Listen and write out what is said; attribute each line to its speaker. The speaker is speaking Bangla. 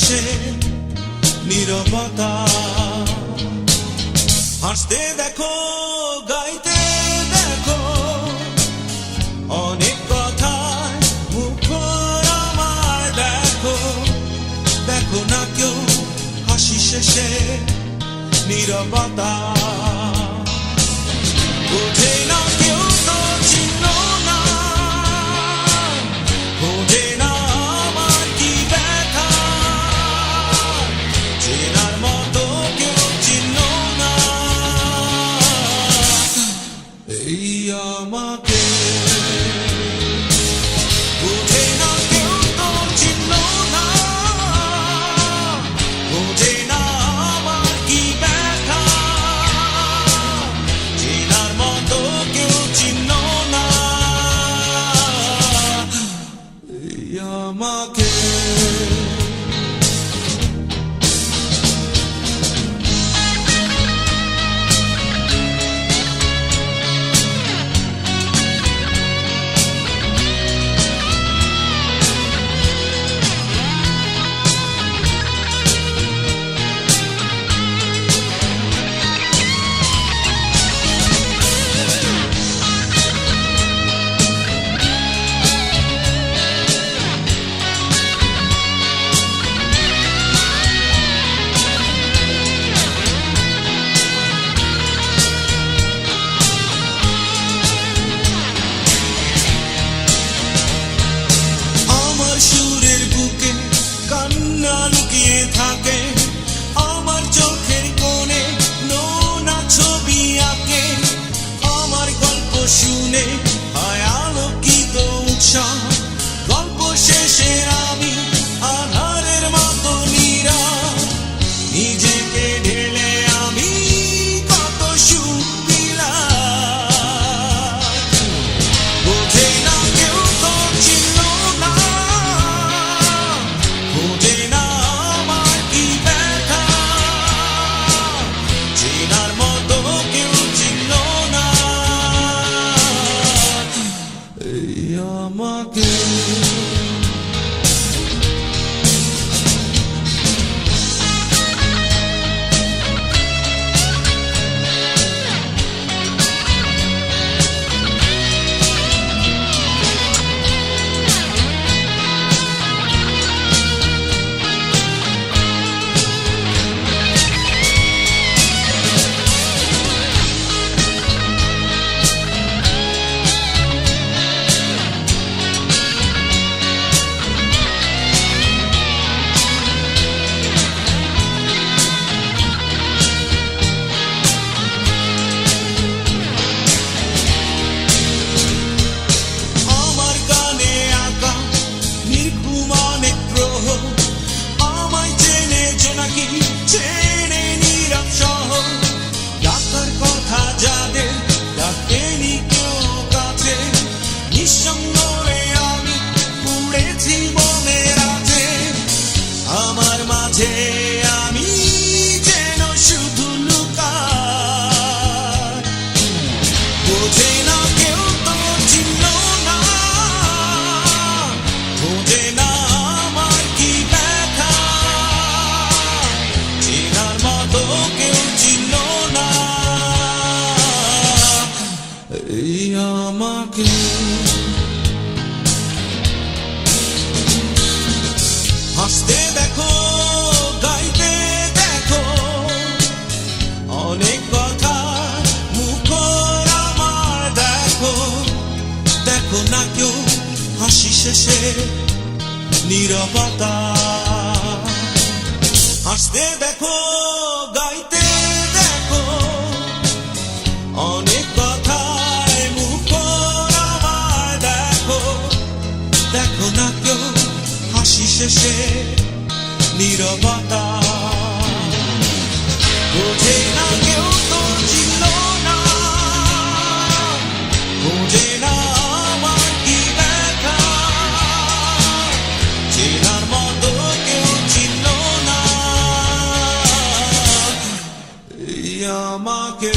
Speaker 1: শেষে নীরবতা। হাসতে দেখো, গাইতে দেখো, অনেক কথায় মুখর আমার দেখো। দেখো না কেউ হাসি শেষে নীরবতা। বোঝে না কেউ তো চিহ্ন না, বোঝে না আমার কি ব্যথা। চেনার মতো কেউ চিহ্ন না এই আমাকে। বোঝে না কেউ তো চিহ্ন না, বোঝে না আমার কি ব্যথা। চেনার মতো কেউ চিহ্ন না এই আমাকে। সুরের বুকে কান্না লুকিয়ে থাকে, আমার চোখের কোণে নোনা ছবি আঁকে। আমার গল্প শুনে হয় আলোকিত উৎসাহ, গল্প শেষে আমি আধারের মতো নীরব। নিজেকে ঢেলে আমি কত সুখ পেলাম। বোঝে না কেউ তো চিহ্ন না, বোঝে না আমার কি ব্যথা। চেনার মতো কেউ চিহ্ন না এই আমাকে। ছেড়ে নীরব শহর, ডাকার কথা যাদের ডাকেনি কেউ কাছে। নিঃসঙ্গ আমি উড়েছি মনের আছে, আমার মাঝে আমি যেন শুধু লুকাই। বোঝে না কেউ তো চিহ্ন না, বোঝে না আমার কি ব্যথা। চেনার মতো কেউ চিহ্ন না এই আমাকে। হাসতে দেখো, গাইতে দেখো, অনেক কথা মুখর আমার দেখো। দেখো না কেউ হাসি শেষে নীরবতা। হাসতে দেখো, গাইতে দেখো, অনেক কথায় মুখর আমার দেখো। দেখো না কেউ হাসি শেষে নীরবতা। বোঝে না কেউ তো চিহ্ন না, বোঝে না আমার কি ব্যথা। চেনার মতো কেউ চিহ্ন না এই আমাকে।